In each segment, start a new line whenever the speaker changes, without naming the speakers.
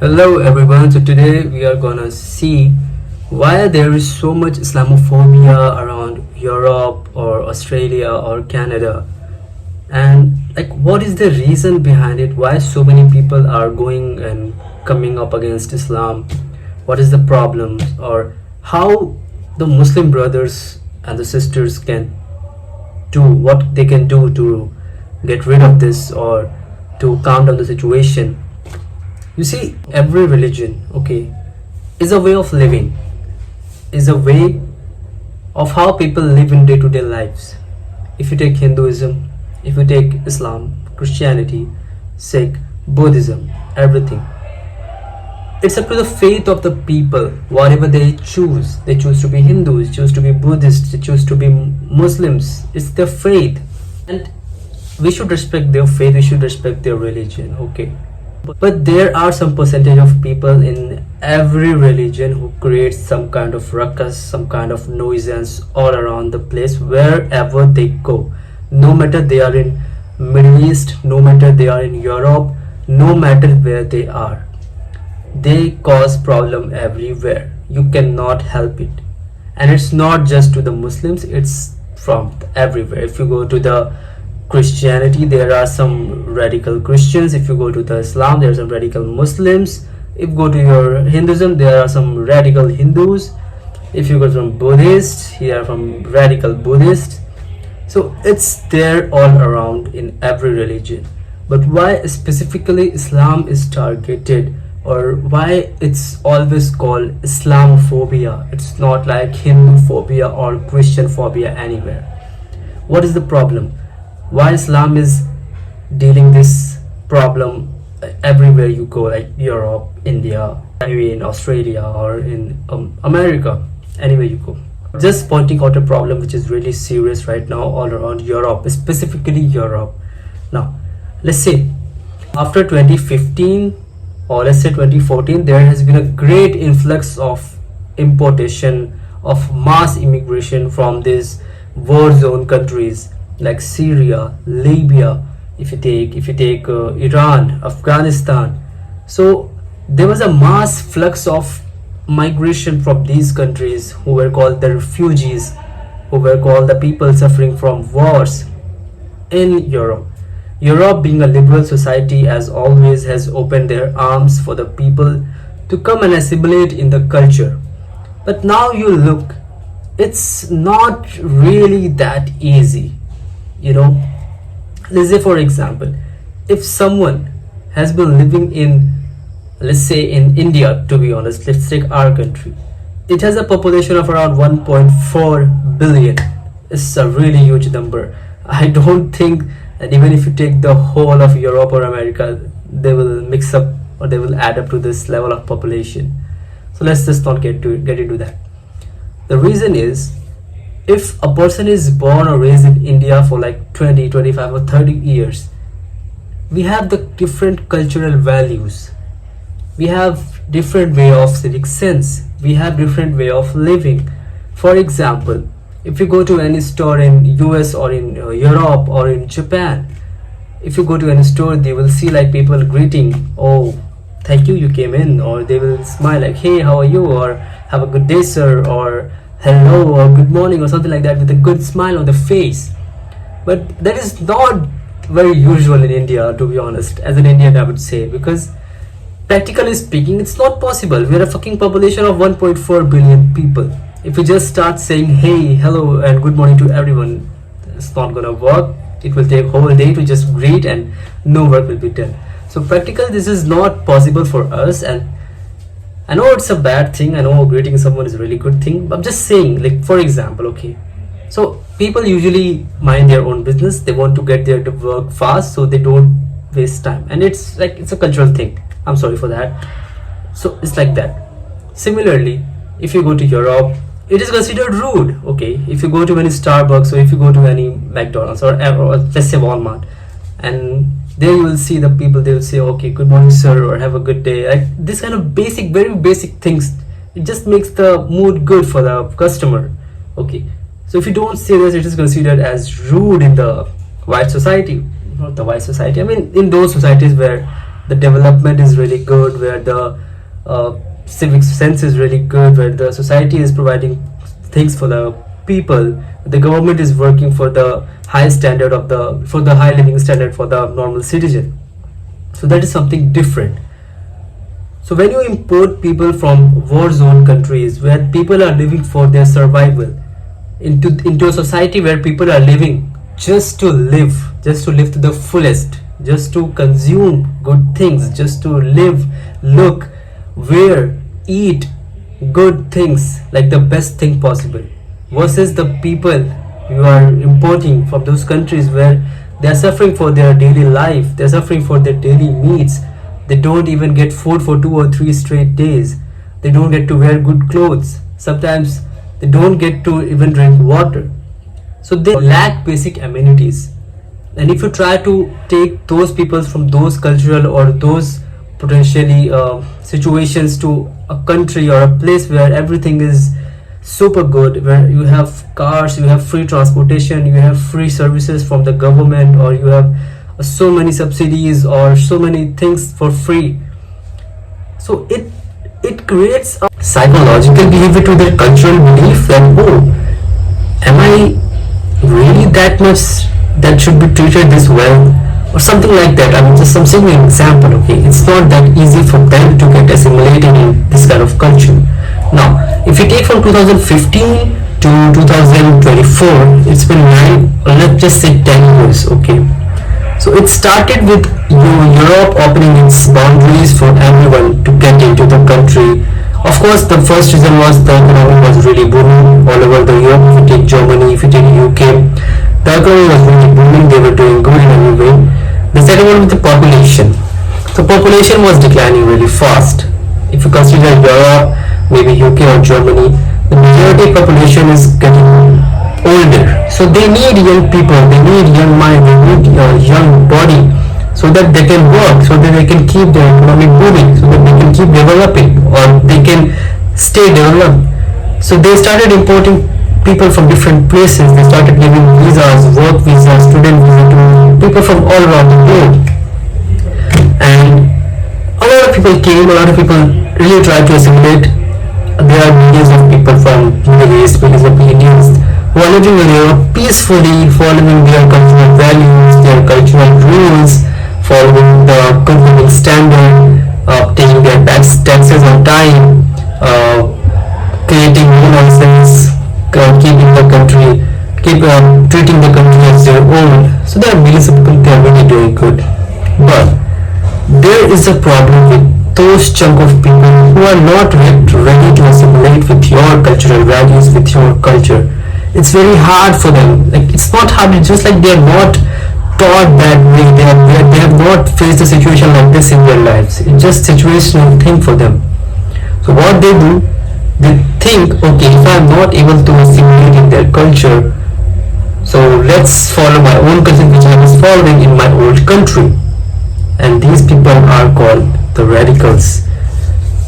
Hello everyone, so today we are gonna see why there is so much Islamophobia around Europe or Australia or Canada, and what is the reason behind it, why so many people are going and coming up against Islam, what is the problems, or how the Muslim brothers and the sisters can do what they can do to get rid of this or to calm down the situation. You see, every religion, okay, is a way of living, is a way of how people live in day-to-day lives. If you take Hinduism, if you take Islam, Christianity, Sikh, Buddhism, everything, it's up to the faith of the people, whatever they choose. They choose to be Hindus, choose to be Buddhists, they choose to be Muslims. It's their faith, and we should respect their faith, we should respect their religion, okay. But there are some percentage of people in every religion who create some kind of ruckus, some kind of nuisance all around the place wherever they go. No matter they are in Middle East, no matter they are in Europe, no matter where they are, they cause problem everywhere. You cannot help it, and it's not just to the Muslims, it's from everywhere. If you go to the Christianity, there are some radical Christians. If you go to the Islam, there are some radical Muslims. If you go to your Hinduism, there are some radical Hindus. If you go from Buddhist, here are from radical Buddhists. So it's there all around in every religion. But why specifically Islam is targeted, or why it's always called Islamophobia? It's not like Hindu phobia or Christian phobia anywhere. What is the problem? Why Islam is dealing this problem everywhere you go, like Europe, India, maybe in Australia or in America, anywhere you go. Just pointing out a problem which is really serious right now all around Europe, specifically Europe. Now, let's say after 2015 or let's say 2014, there has been a great influx of importation of mass immigration from these war zone countries like Syria, Libya, if you take Iran, Afghanistan. So there was a mass flux of migration from these countries who were called the refugees, who were called the people suffering from wars in Europe. Europe, being a liberal society, as always has opened their arms for the people to come and assimilate in the culture. But now you look, it's not really that easy. Let's say, for example, if someone has been living in, let's say in India, to be honest, let's take our country, it has a population of around 1.4 billion. It's a really huge number. I don't think that even if you take the whole of Europe or America, they will mix up or they will add up to this level of population. So let's just not get into that. The reason is, if a person is born or raised in India for like 20, 25 or 30 years, we have the different cultural values, we have different way of civic sense, we have different way of living. For example, if you go to any store in US or in Europe or in Japan, if you go to any store, they will see like people greeting, oh, thank you, you came in, or they will smile like, hey, how are you, or have a good day, sir, or hello or good morning or something like that with a good smile on the face. But that is not very usual in India, to be honest, as an Indian I would say, because practically speaking it's not possible. We are a fucking population of 1.4 billion people. If you just start saying hey, hello and good morning to everyone, it's not gonna work. It will take a whole day to just greet and no work will be done. So practically this is not possible for us, and I know it's a bad thing, I know greeting someone is a really good thing, but I'm just saying, like, for example, okay, so people usually mind their own business, they want to get there to work fast so they don't waste time, and it's like, it's a cultural thing, I'm sorry for that. So it's like that. Similarly, if you go to Europe, it is considered rude, okay, if you go to any Starbucks or if you go to any McDonald's or let's say Walmart, and there you will see the people, they will say okay, good morning sir, or have a good day, like this kind of basic, very basic things. It just makes the mood good for the customer, okay. So if you don't say this, it is considered as rude in the white society. Not the white society, I mean in those societies where the development is really good, where the civic sense is really good, where the society is providing things for the people, the government is working for the high standard of the for the high living standard for the normal citizen. So that is something different. So when you import people from war zone countries where people are living for their survival into a society where people are living just to live to the fullest, just to consume good things, just to live, look, wear, eat good things like the best thing possible, versus the people you are importing from those countries where they are suffering for their daily life, they're suffering for their daily needs. They don't even get food for 2 or 3 straight days. They don't get to wear good clothes. Sometimes they don't get to even drink water. So they lack basic amenities. And if you try to take those people from those cultural or those potentially situations to a country or a place where everything is super good, where you have cars, you have free transportation, you have free services from the government, or you have so many subsidies or so many things for free, so it creates a psychological behavior to their cultural belief that, oh, am I really that much that should be treated this well, or something like that. I'm just some simple example. Okay, it's not that easy for them to get assimilated in this kind of culture. Now, if you take from 2015 to 2024, it's been 9, let's just say 10 years. Okay, so it started with Europe opening its boundaries for everyone to get into the country. Of course, the first reason was the economy was really booming all over the Europe. If you take Germany, if you take UK, the economy was really booming. They were doing good in every way. The second one was the population. The population was declining really fast. If you consider Europe, maybe UK or Germany, the majority population is getting older, so they need young people, they need young mind, they need a young body, so that they can work, so that they can keep their economy moving, so that they can keep developing, or they can stay developed. So they started importing people from different places. They started giving visas, work visas, student visas to people from all around the world, and a lot of people came, a lot of people really tried to assimilate. There are millions of people from Middle East, millions of Indians who are living in Europe peacefully, following their cultural values, their cultural rules, following the government standard, paying their taxes on time, creating no nonsense, keeping the country, treating the country as their own. So there are millions of people, they are really doing good. But there is a problem with those chunk of people who are not yet ready to assimilate with your cultural values, with your culture. It's very hard for them. Like, it's not hard, it's just like they're not taught that way. They have not faced a situation like this in their lives. It's just situational thing for them. So what they do, they think, okay, if I'm not able to assimilate in their culture, so let's follow my own culture which I was following in my old country. And these people are called the radicals.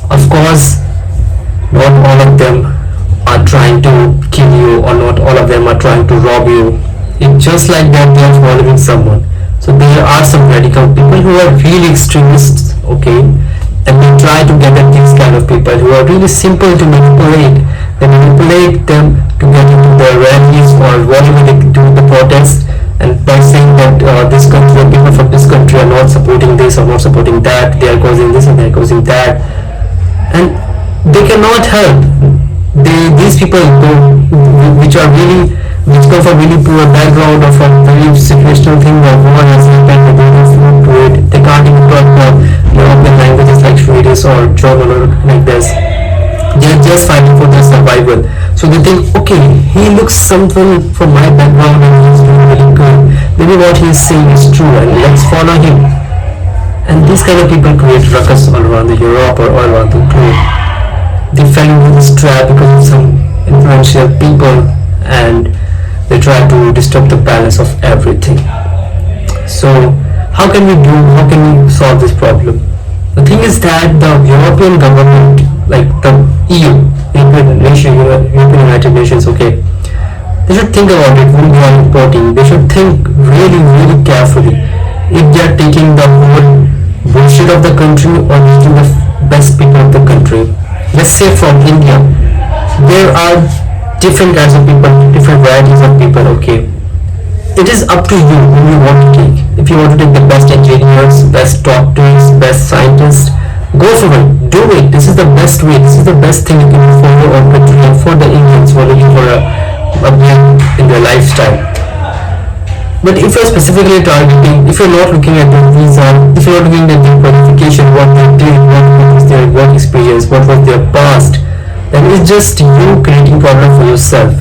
Of course, not all of them are trying to kill you, or not all of them are trying to rob you. It's just like that they are following someone. So there are some radical people who are really extremists, okay, and they try to get at these kind of people who are really simple to manipulate. They manipulate them to get into their rallies or whatever they do, the protests, and by saying that this country, people from this country are not supporting this or not supporting that, they are causing this and they are causing that, and they cannot help. These people which come from really poor background, or from very situational thing where war has happened, they don't food to it, they can't even talk European languages like Swedish or German or like this. They're just fighting for their survival. So they think, okay, he looks something from my background and he's doing really good. Maybe what he's saying is true and let's follow him. And these kind of people create ruckus all around the Europe or all around the globe. They fell into this trap because of some influential people, and they try to disturb the balance of everything. So how can we solve this problem? The thing is that the European government, like the EU, European United Nations, okay, they should think about it when they are importing. They should think really, really carefully. If they are taking the whole bullshit of the country or making the best people of the country. Let's say from India, there are different kinds of people, different varieties of people. Okay, it is up to you who you want to take. If you want to take the best engineers, best doctors, best scientists, go for it. Do it. This is the best way. This is the best thing you can do for your own country and for the Indians who are looking for a blend in their lifestyle. But if you're specifically targeting, if you're not looking at their visa, if you're not looking at their qualification, what they did, what was their work experience, what was their past, then it's just you creating problem for yourself.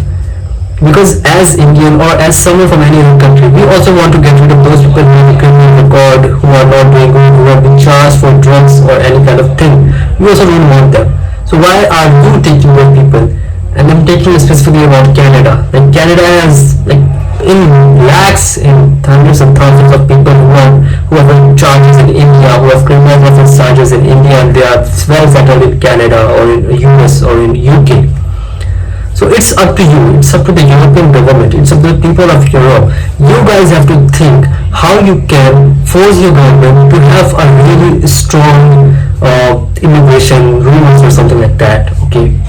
Because as Indian or as someone from any other country, we also want to get rid of those people who have a criminal record, who are not doing good, who have been charged for drugs or any kind of thing. We also don't want them. So why are you taking those people? And I'm taking specifically about Canada. Like Canada has like in lakhs, in hundreds of thousands of people who have charges in India, who have criminal offense charges in India, and they are well settled in Canada or in US or in UK. So it's up to you. It's up to the European government. It's up to the people of Europe. You guys have to think how you can force your government to have a really strong immigration rules or something like that. Okay.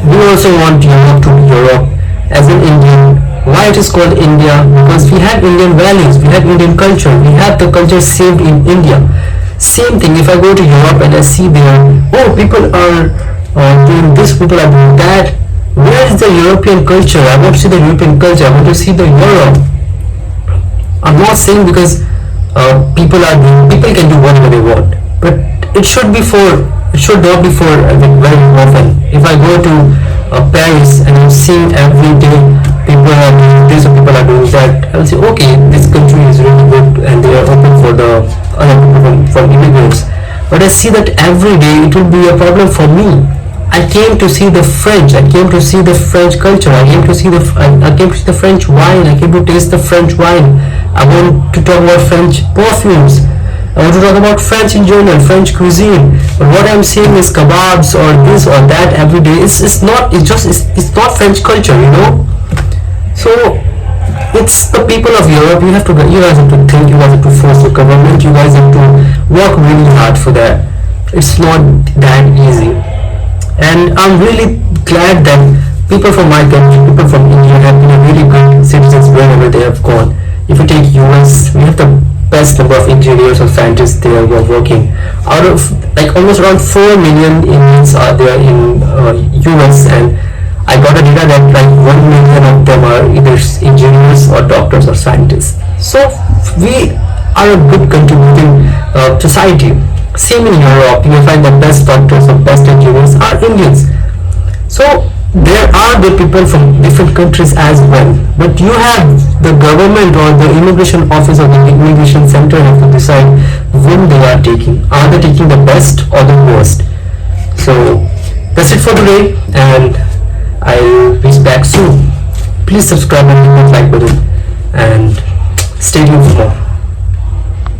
We also want Europe to be Europe. As an Indian, why it is called India? Because we have Indian values. We have Indian culture. We have the culture saved in India. Same thing. If I go to Europe and I see there, oh, people are doing this, people are doing that. Where is the European culture? I want to see the European culture. I want to see the Europe. I'm not saying because people can do whatever they want, but it should not be for very often. If I go to Paris and I'm seeing every day people are doing this or people are doing that, I will say okay, this country is really good and they are open for the other people from immigrants. But I see that every day it will be a problem for me. I came to see the French. I came to see the French culture. I came to see the French wine. I came to taste the French wine. I want to talk about French perfumes. I want to talk about French in general, French cuisine. But what I'm seeing is kebabs or this or that every day. It's not French culture, you know. So it's the people of Europe. You guys have to think. You guys have to force the government. You guys have to work really hard for that. It's not that easy. And I'm really glad that people from my country, people from India have been really good citizens wherever they have gone. If you take US, we have the best number of engineers or scientists there who are working. Out of like almost around 4 million Indians are there in US, and I got a data that like 1 million of them are either engineers or doctors or scientists. So we are a good contributing society. Same in Europe, you will find the best doctors or best engineers are Indians. So there are the people from different countries as well. But you have the government or the immigration office or the immigration center have to decide whom they are taking. Are they taking the best or the worst? So that's it for today, and I'll be back soon. Please subscribe and hit the like button and stay tuned for more.